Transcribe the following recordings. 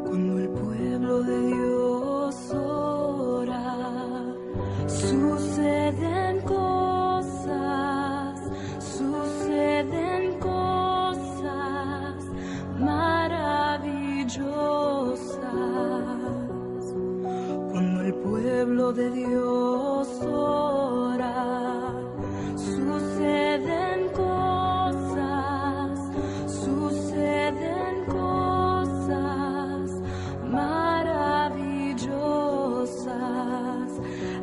Cuando el pueblo de Dios ora, suceden cosas maravillosas. Cuando el pueblo de Dios ora, suceden cosas maravillosas.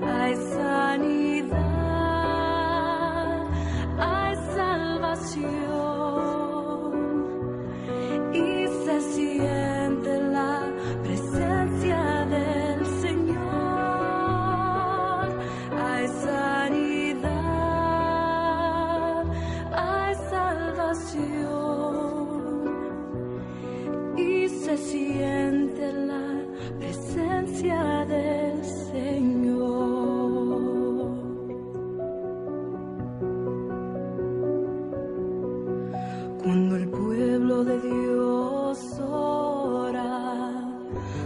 Hay sanidad, hay salvación y se siente la presencia del Señor. Hay sanidad, hay salvación y se siente la presencia del Señor. Cuando el pueblo de Dios ora,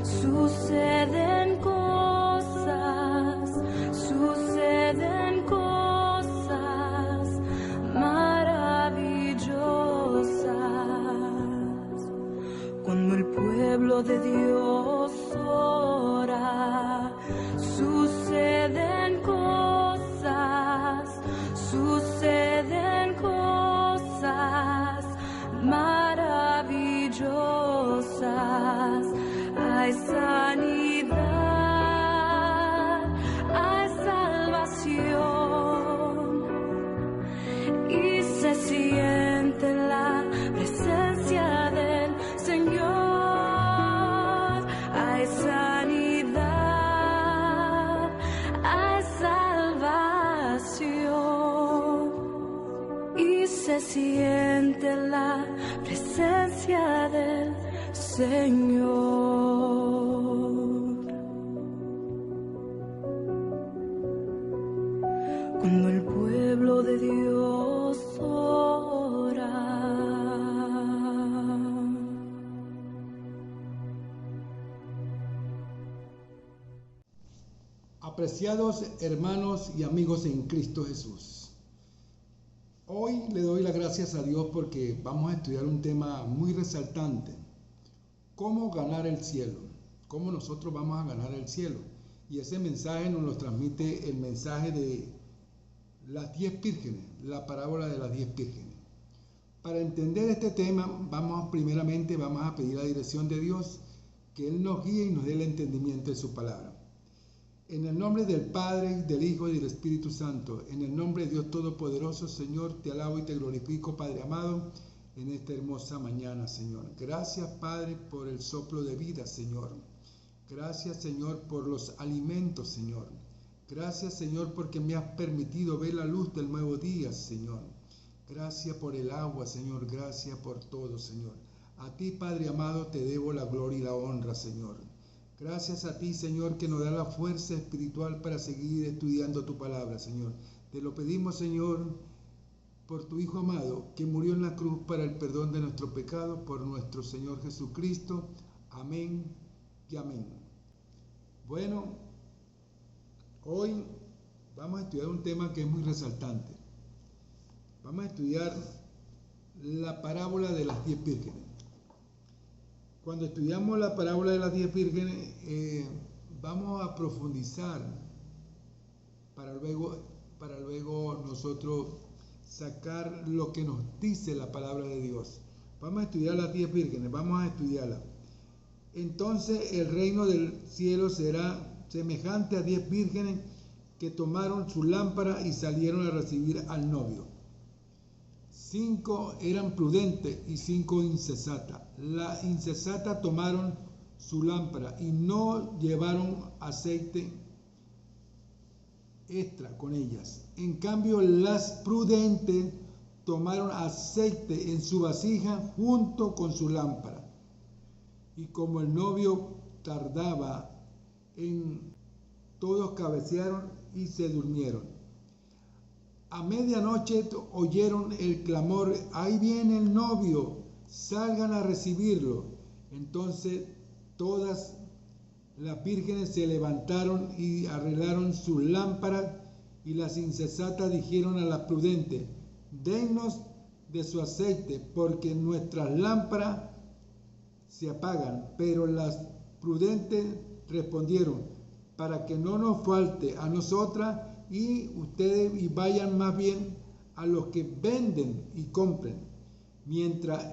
suceden cosas maravillosas. Cuando el pueblo de Dios ora, suceden cosas maravillosas. Hay sanidad, hay salvación y se siente la presencia del Señor. Hay sanidad, hay salvación y se siente la presencia del Señor. Cuando el pueblo de Dios ora. Apreciados hermanos y amigos en Cristo Jesús, hoy le doy las gracias a Dios porque vamos a estudiar un tema muy resaltante: cómo ganar el cielo, cómo nosotros vamos a ganar el cielo. Y ese mensaje nos lo transmite el mensaje de las 10 vírgenes, la parábola de las 10 vírgenes. Para entender este tema, vamos a pedir la dirección de Dios, que Él nos guíe y nos dé el entendimiento de su palabra. En el nombre del Padre, del Hijo y del Espíritu Santo, en el nombre de Dios Todopoderoso, Señor, te alabo y te glorifico, Padre amado, en esta hermosa mañana, Señor. Gracias, Padre, por el soplo de vida, Señor. Gracias, Señor, por los alimentos, Señor. Gracias, Señor, porque me has permitido ver la luz del nuevo día, Señor. Gracias por el agua, Señor. Gracias por todo, Señor. A ti, Padre amado, te debo la gloria y la honra, Señor. Gracias a ti, Señor, que nos da la fuerza espiritual para seguir estudiando tu palabra, Señor. Te lo pedimos, Señor, por tu Hijo amado, que murió en la cruz para el perdón de nuestro pecado, por nuestro Señor Jesucristo. Amén y amén. Bueno, hoy vamos a estudiar un tema que es muy resaltante. Vamos a estudiar la parábola de las 10 vírgenes. Cuando estudiamos la parábola de las 10 vírgenes, vamos a profundizar para luego nosotros sacar lo que nos dice la palabra de Dios. Vamos a estudiar las 10 vírgenes, vamos a estudiarla. Entonces el reino del cielo será semejante a 10 vírgenes que tomaron su lámpara y salieron a recibir al novio. 5 eran prudentes y 5 insensatas. Las insensatas tomaron su lámpara y no llevaron aceite extra con ellas. En cambio, las prudentes tomaron aceite en su vasija junto con su lámpara. Y como el novio tardaba todos cabecearon y se durmieron. A medianoche oyeron el clamor: ahí viene el novio, salgan a recibirlo. Entonces todas las vírgenes se levantaron y arreglaron sus lámparas, y las insensatas dijeron a las prudentes: dennos de su aceite, porque nuestras lámparas se apagan. Pero las prudentes respondieron: para que no nos falte a nosotras y ustedes, y vayan más bien a los que venden y compren. Mientras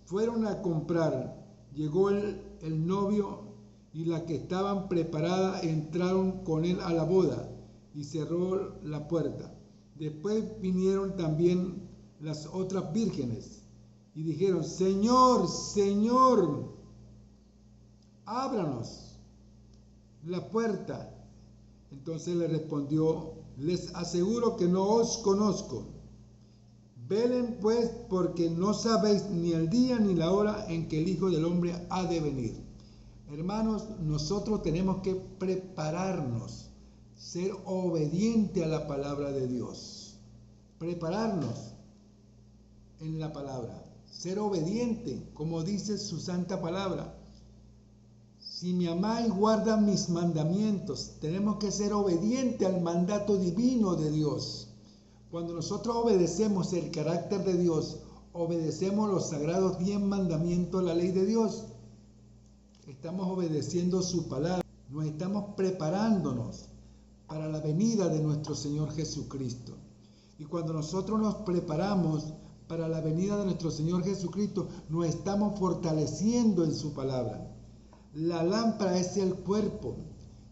fueron a comprar, llegó el novio, y las que estaban preparadas entraron con él a la boda, y cerró la puerta. Después vinieron también las otras vírgenes y dijeron: Señor, Señor, ábranos la puerta. Entonces le respondió: les aseguro que no os conozco. Velen pues, porque no sabéis ni el día ni la hora en que el Hijo del Hombre ha de venir. Hermanos, nosotros tenemos que prepararnos, ser obediente a la palabra de Dios. Prepararnos en la palabra, ser obediente, como dice su santa palabra. Si me amáis, guarda mis mandamientos. Tenemos que ser obedientes al mandato divino de Dios. Cuando nosotros obedecemos el carácter de Dios, obedecemos los sagrados 10 mandamientos de la ley de Dios, estamos obedeciendo su palabra. Nos estamos preparándonos para la venida de nuestro Señor Jesucristo. Y cuando nosotros nos preparamos para la venida de nuestro Señor Jesucristo, nos estamos fortaleciendo en su palabra. La lámpara es el cuerpo.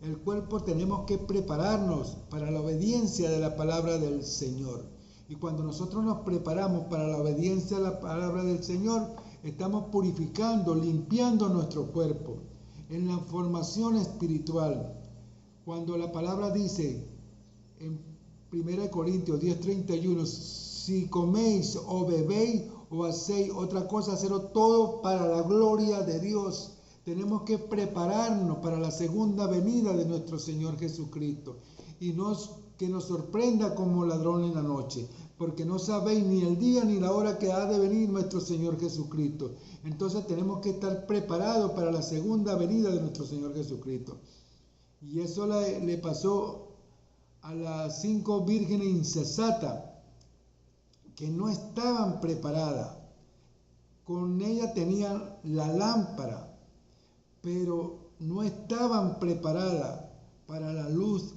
El cuerpo tenemos que prepararnos para la obediencia de la palabra del Señor. Y cuando nosotros nos preparamos para la obediencia a la palabra del Señor, estamos purificando, limpiando nuestro cuerpo en la formación espiritual. Cuando la palabra dice en 1 Corintios 10:31, si coméis o bebéis o hacéis otra cosa, hacerlo todo para la gloria de Dios. Tenemos que prepararnos para la segunda venida de nuestro Señor Jesucristo, y que nos sorprenda como ladrón en la noche, porque no sabéis ni el día ni la hora que ha de venir nuestro Señor Jesucristo. Entonces tenemos que estar preparados para la segunda venida de nuestro Señor Jesucristo. Y eso le pasó a las 5 vírgenes insensatas, que no estaban preparadas. Con ellas tenían la lámpara, pero no estaban preparadas para la luz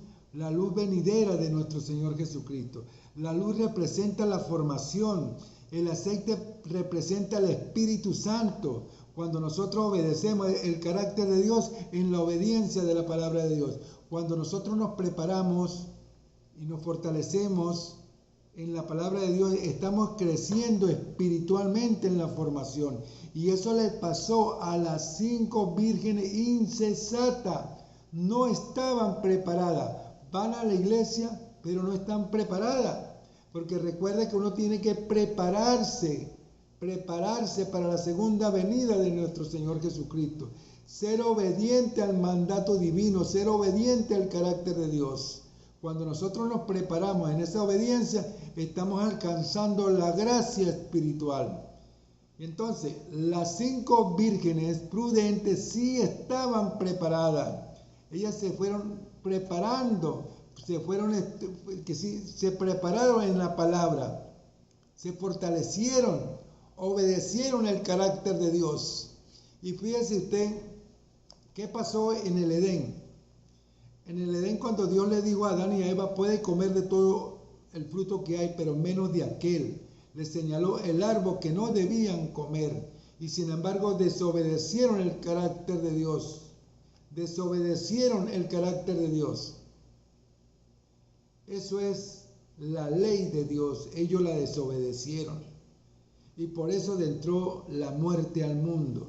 venidera de nuestro Señor Jesucristo. La luz representa la formación, el aceite representa el Espíritu Santo. Cuando nosotros obedecemos el carácter de Dios en la obediencia de la palabra de Dios, cuando nosotros nos preparamos y nos fortalecemos en la palabra de Dios, estamos creciendo espiritualmente en la formación. Y eso le pasó a las 5 vírgenes insensatas. No estaban preparadas. Van a la iglesia, pero no están preparadas. Porque recuerda que uno tiene que prepararse para la segunda venida de nuestro Señor Jesucristo. Ser obediente al mandato divino, ser obediente al carácter de Dios. Cuando nosotros nos preparamos en esa obediencia, estamos alcanzando la gracia espiritual. Entonces, las 5 vírgenes prudentes sí estaban preparadas. Ellas se fueron preparando, se prepararon en la palabra, se fortalecieron, obedecieron el carácter de Dios. Y fíjese usted, ¿qué pasó en el Edén? En el Edén, cuando Dios le dijo a Adán y a Eva: puede comer de todo el fruto que hay, pero menos de aquel. Les señaló el árbol que no debían comer, y sin embargo desobedecieron el carácter de Dios. Desobedecieron el carácter de Dios. Eso es la ley de Dios. Ellos la desobedecieron. Y por eso entró la muerte al mundo.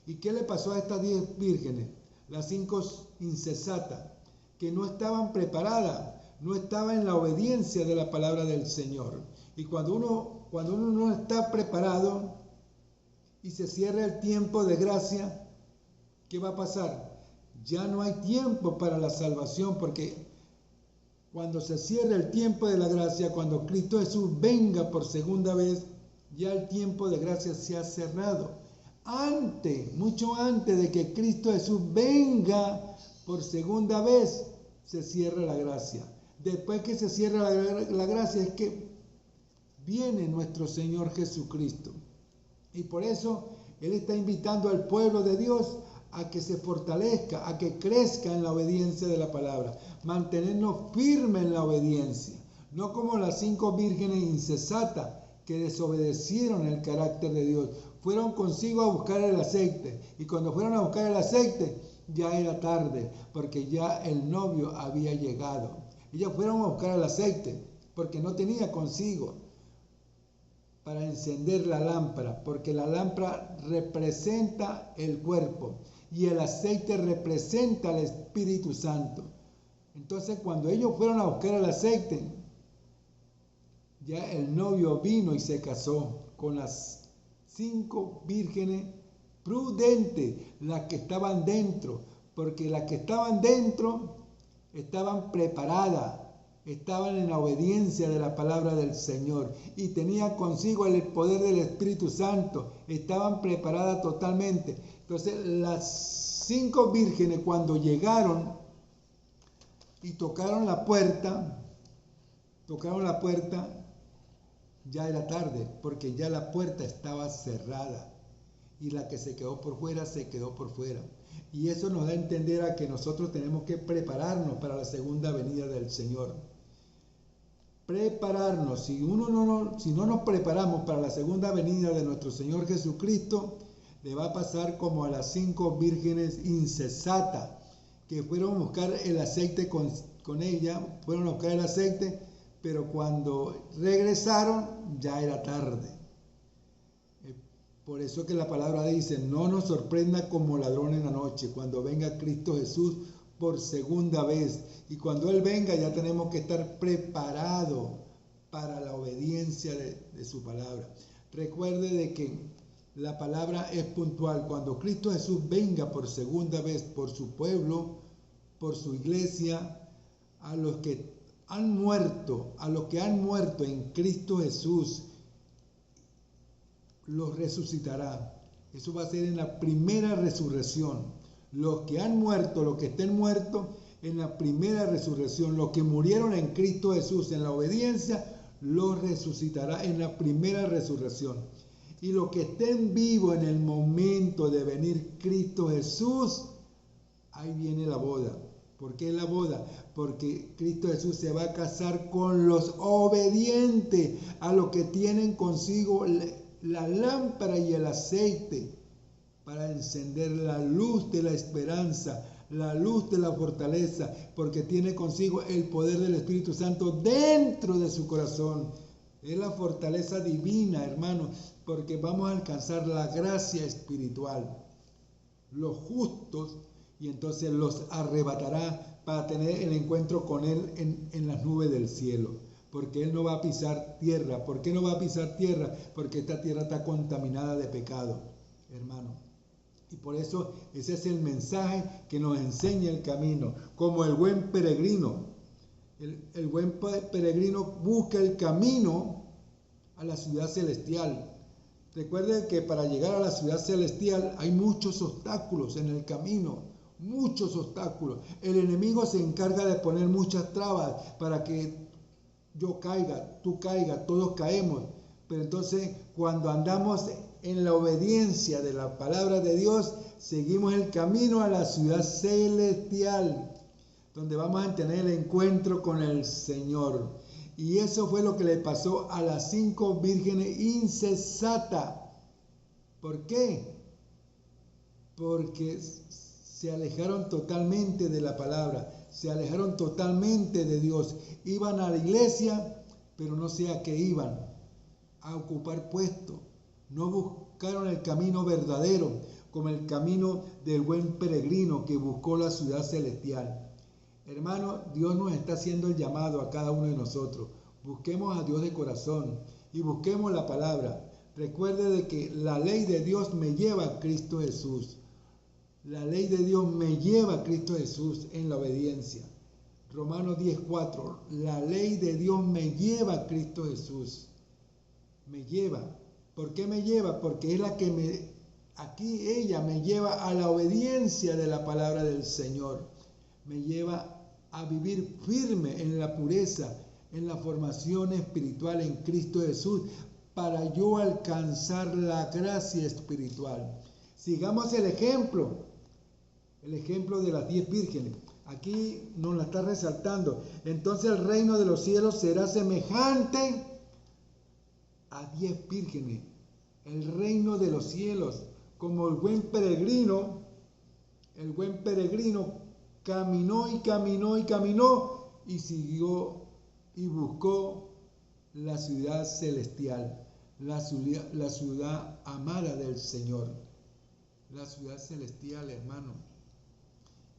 ¿Y qué le pasó a estas 10 vírgenes? Las 5 insensatas, que no estaban preparadas, no estaban en la obediencia de la palabra del Señor. Y cuando uno no está preparado y se cierra el tiempo de gracia, ¿qué va a pasar? Ya no hay tiempo para la salvación, porque cuando se cierra el tiempo de la gracia, cuando Cristo Jesús venga por segunda vez, ya el tiempo de gracia se ha cerrado. Mucho antes de que Cristo Jesús venga por segunda vez, se cierra la gracia. Después que se cierra la gracia es que viene nuestro Señor Jesucristo. Y por eso Él está invitando al pueblo de Dios a que se fortalezca, a que crezca en la obediencia de la palabra, mantenernos firmes en la obediencia, no como las 5 vírgenes insensatas que desobedecieron el carácter de Dios. Fueron consigo a buscar el aceite, y cuando fueron a buscar el aceite ya era tarde, porque ya el novio había llegado. Ellas fueron a buscar el aceite porque no tenía consigo para encender la lámpara, porque la lámpara representa el cuerpo y el aceite representa al Espíritu Santo. Entonces, cuando ellos fueron a buscar el aceite, ya el novio vino y se casó con las 5 vírgenes prudentes, las que estaban dentro, porque las que estaban dentro estaban preparadas, estaban en la obediencia de la palabra del Señor y tenían consigo el poder del Espíritu Santo, estaban preparadas totalmente. Entonces las 5 vírgenes, cuando llegaron y tocaron la puerta, ya era tarde, porque ya la puerta estaba cerrada y la que se quedó por fuera, se quedó por fuera. Y eso nos da a entender a que nosotros tenemos que prepararnos para la segunda venida del Señor. Prepararnos. Si no nos preparamos para la segunda venida de nuestro Señor Jesucristo, le va a pasar como a las 5 vírgenes insensatas que fueron a buscar el aceite con ella, fueron a buscar el aceite, pero cuando regresaron ya era tarde. Por eso que la palabra dice, no nos sorprenda como ladrón en la noche, cuando venga Cristo Jesús por segunda vez. Y cuando Él venga ya tenemos que estar preparados para la obediencia de su palabra. Recuerde de que la palabra es puntual. Cuando Cristo Jesús venga por segunda vez por su pueblo, por su iglesia, a los que han muerto en Cristo Jesús, los resucitará. Eso va a ser en la primera resurrección. Los que han muerto, los que estén muertos, en la primera resurrección. Los que murieron en Cristo Jesús en la obediencia, los resucitará en la primera resurrección. Y los que estén vivos en el momento de venir Cristo Jesús, ahí viene la boda. ¿Por qué la boda? Porque Cristo Jesús se va a casar con los obedientes, a los que tienen consigo la lámpara y el aceite para encender la luz de la esperanza, la luz de la fortaleza, porque tiene consigo el poder del Espíritu Santo dentro de su corazón. Es la fortaleza divina, hermanos, porque vamos a alcanzar la gracia espiritual. Los justos, y entonces los arrebatará para tener el encuentro con Él en las nubes del cielo. Porque Él no va a pisar tierra. ¿Por qué no va a pisar tierra? Porque esta tierra está contaminada de pecado, hermano. Y por eso ese es el mensaje que nos enseña el camino. Como el buen peregrino. El buen peregrino busca el camino a la ciudad celestial. Recuerden que para llegar a la ciudad celestial hay muchos obstáculos en el camino. Muchos obstáculos. El enemigo se encarga de poner muchas trabas para que yo caiga, tú caigas, todos caemos. Pero entonces cuando andamos en la obediencia de la palabra de Dios, seguimos el camino a la ciudad celestial, donde vamos a tener el encuentro con el Señor. Y eso fue lo que le pasó a las 5 vírgenes insensatas. ¿Por qué? Porque se alejaron totalmente de la palabra, se alejaron totalmente de Dios. Iban a la iglesia, pero no sé a qué iban, a ocupar puestos. No buscaron el camino verdadero, como el camino del buen peregrino que buscó la ciudad celestial. Hermano, Dios nos está haciendo el llamado a cada uno de nosotros. Busquemos a Dios de corazón y busquemos la palabra. Recuerde de que la ley de Dios me lleva a Cristo Jesús. La ley de Dios me lleva a Cristo Jesús en la obediencia. Romanos 10:4. La ley de Dios me lleva a Cristo Jesús. Me lleva. ¿Por qué me lleva? Porque es la que aquí ella me lleva a la obediencia de la palabra del Señor. Me lleva a vivir firme en la pureza, en la formación espiritual en Cristo Jesús, para yo alcanzar la gracia espiritual. Sigamos el ejemplo de las 10 vírgenes. Aquí nos la está resaltando. Entonces el reino de los cielos será semejante a 10 vírgenes. El reino de los cielos, como el buen peregrino caminó y caminó y caminó y siguió y buscó la ciudad celestial, la ciudad amada del Señor. La ciudad celestial, hermano.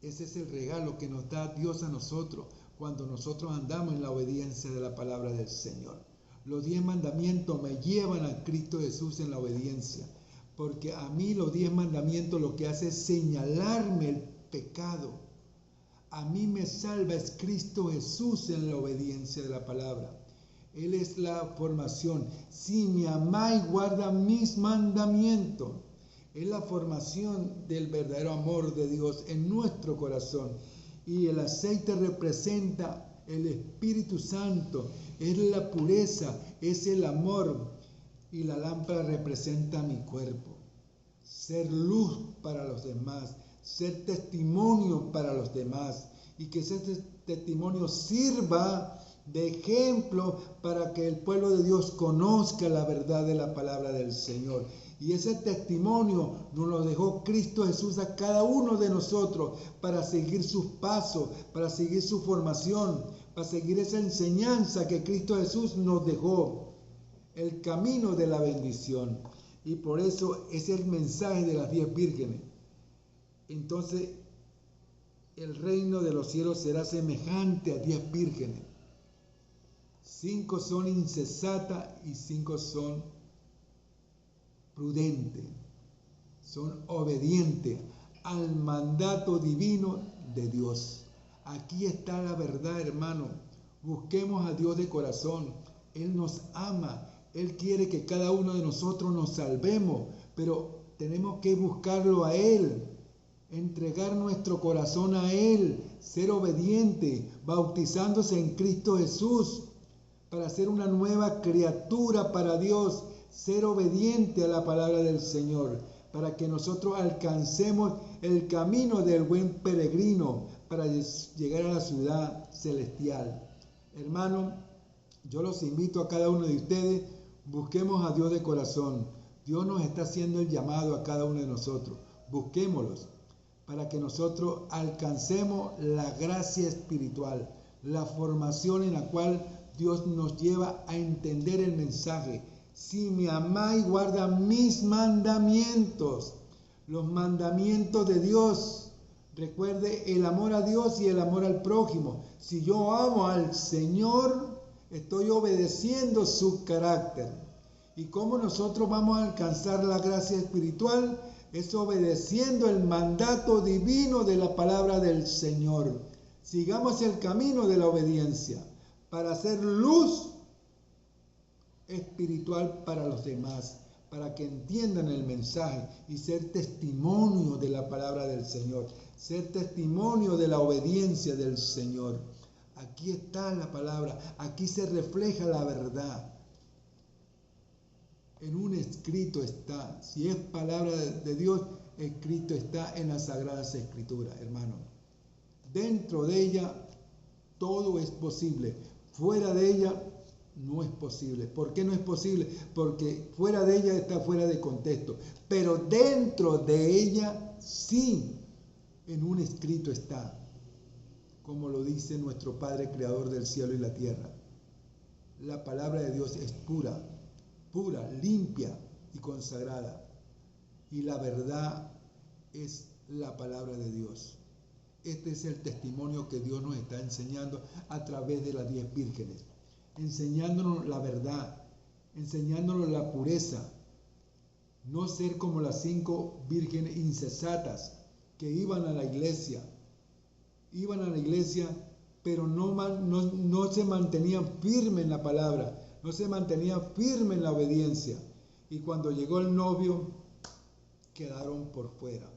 Ese es el regalo que nos da Dios a nosotros cuando nosotros andamos en la obediencia de la palabra del Señor. Los 10 mandamientos me llevan a Cristo Jesús en la obediencia, porque a mí los 10 mandamientos lo que hace es señalarme el pecado. A mí me salva es Cristo Jesús en la obediencia de la palabra. Él es la formación. Si me amáis, guarda mis mandamientos. Es la formación del verdadero amor de Dios en nuestro corazón. Y el aceite representa el Espíritu Santo. Es la pureza, es el amor. Y la lámpara representa mi cuerpo. Ser luz para los demás. Ser testimonio para los demás. Y que ese testimonio sirva de ejemplo para que el pueblo de Dios conozca la verdad de la palabra del Señor. Y ese testimonio nos lo dejó Cristo Jesús a cada uno de nosotros para seguir sus pasos, para seguir su formación, para seguir esa enseñanza que Cristo Jesús nos dejó, el camino de la bendición. Y por eso es el mensaje de las 10 vírgenes. Entonces, el reino de los cielos será semejante a 10 vírgenes. 5 son insensatas y 5 son prudentes, son obedientes al mandato divino de Dios. Aquí está la verdad, hermano. Busquemos a Dios de corazón. Él nos ama. Él quiere que cada uno de nosotros nos salvemos, pero tenemos que buscarlo a Él, entregar nuestro corazón a Él, ser obediente, bautizándose en Cristo Jesús, para ser una nueva criatura para Dios, ser obediente a la palabra del Señor, para que nosotros alcancemos el camino del buen peregrino para llegar a la ciudad celestial. Hermano, yo los invito a cada uno de ustedes, busquemos a Dios de corazón. Dios nos está haciendo el llamado a cada uno de nosotros. Busquémoslos para que nosotros alcancemos la gracia espiritual, la formación en la cual Dios nos lleva a entender el mensaje. Si me amáis, guarda mis mandamientos, los mandamientos de Dios. Recuerde el amor a Dios y el amor al prójimo. Si yo amo al Señor, estoy obedeciendo su carácter. ¿Y cómo nosotros vamos a alcanzar la gracia espiritual? Es obedeciendo el mandato divino de la palabra del Señor. Sigamos el camino de la obediencia para hacer luz espiritual para los demás, para que entiendan el mensaje y ser testimonio de la palabra del Señor, ser testimonio de la obediencia del Señor. Aquí está la palabra, aquí se refleja la verdad. En un escrito está, si es palabra de Dios, escrito está en las Sagradas Escrituras, hermano. Dentro de ella todo es posible, fuera de ella no es posible. ¿Por qué no es posible? Porque fuera de ella está fuera de contexto, pero dentro de ella sí, en un escrito está, como lo dice nuestro Padre Creador del cielo y la tierra. La palabra de Dios es pura, limpia y consagrada. Y la verdad es la palabra de Dios. Este es el testimonio que Dios nos está enseñando a través de las 10 vírgenes. enseñándonos la verdad, enseñándonos la pureza. No ser como las 5 vírgenes insensatas que iban a la iglesia, pero no se mantenían firmes en la palabra, no se mantenían firmes en la obediencia. Y cuando llegó el novio, quedaron por fuera.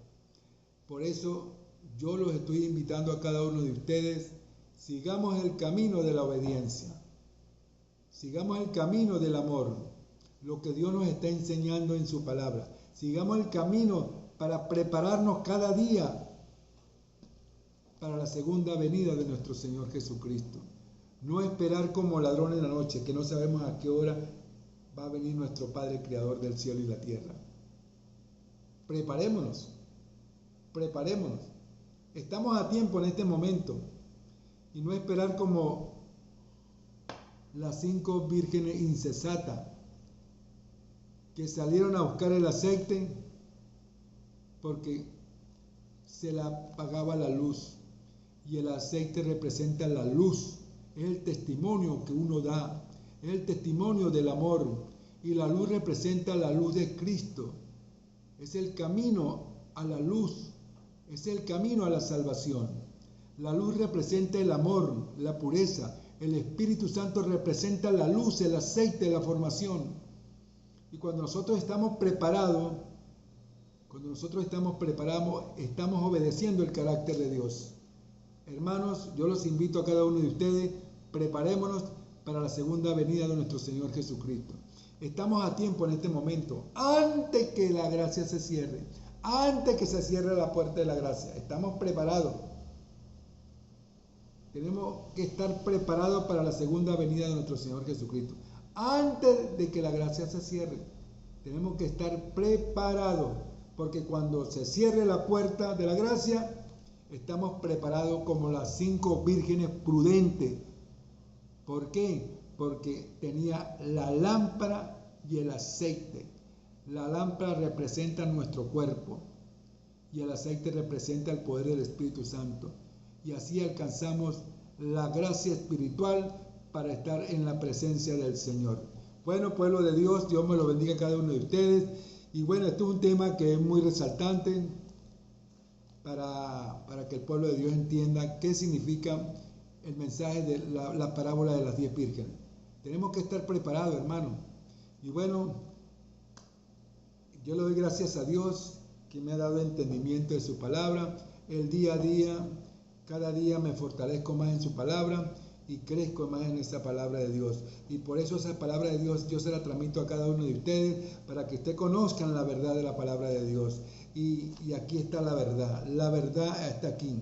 Por eso yo los estoy invitando a cada uno de ustedes, sigamos el camino de la obediencia, sigamos el camino del amor, lo que Dios nos está enseñando en su palabra. Sigamos el camino para prepararnos cada día para la segunda venida de nuestro Señor Jesucristo. No esperar como ladrón en la noche, que no sabemos a qué hora va a venir nuestro Padre Creador del cielo y la tierra. Preparémonos. Estamos a tiempo en este momento. Y no esperar como las 5 vírgenes insensatas que salieron a buscar el aceite porque se le apagaba la luz. Y el aceite representa la luz, es el testimonio que uno da, es el testimonio del amor. Y la luz representa la luz de Cristo, es el camino a la luz, es el camino a la salvación. La luz representa el amor, la pureza. El Espíritu Santo representa la luz, el aceite, la formación. Y cuando nosotros estamos preparados, estamos obedeciendo el carácter de Dios. Hermanos, yo los invito a cada uno de ustedes, preparémonos para la segunda venida de nuestro Señor Jesucristo. Estamos a tiempo en este momento, antes que la gracia se cierre, antes que se cierre la puerta de la gracia. Estamos preparados. Tenemos que estar preparados para la segunda venida de nuestro Señor Jesucristo. Antes de que la gracia se cierre, tenemos que estar preparados, porque cuando se cierre la puerta de la gracia, estamos preparados como las 5 vírgenes prudentes. ¿Por qué? Porque tenía la lámpara y el aceite. La lámpara representa nuestro cuerpo y el aceite representa el poder del Espíritu Santo. Y así alcanzamos la gracia espiritual para estar en la presencia del Señor. Bueno, pueblo de Dios, Dios me lo bendiga a cada uno de ustedes. Y bueno, este es un tema que es muy resaltante para que el pueblo de Dios entienda qué significa el mensaje de la parábola de las 10 vírgenes. Tenemos que estar preparados, hermano. Y bueno, yo le doy gracias a Dios que me ha dado entendimiento de su palabra. El día a día, cada día me fortalezco más en su palabra y crezco más en esa palabra de Dios. Y por eso esa palabra de Dios yo se la transmito a cada uno de ustedes para que ustedes conozcan la verdad de la palabra de Dios. Y aquí está la verdad está aquí.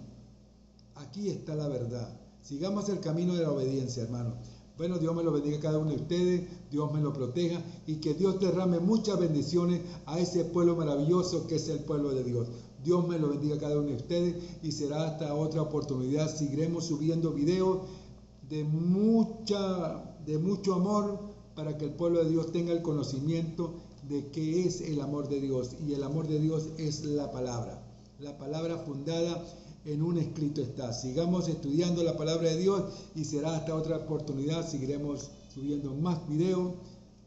Aquí está la verdad. Sigamos el camino de la obediencia, hermano. Bueno, Dios me lo bendiga a cada uno de ustedes, Dios me lo proteja y que Dios derrame muchas bendiciones a ese pueblo maravilloso que es el pueblo de Dios. Dios me lo bendiga a cada uno de ustedes y será hasta otra oportunidad. Seguiremos subiendo videos de mucho amor para que el pueblo de Dios tenga el conocimiento de qué es el amor de Dios. Y el amor de Dios es la palabra fundada en un escrito está. Sigamos estudiando la palabra de Dios y será hasta otra oportunidad. Seguiremos subiendo más videos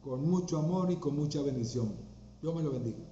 con mucho amor y con mucha bendición. Dios me lo bendiga.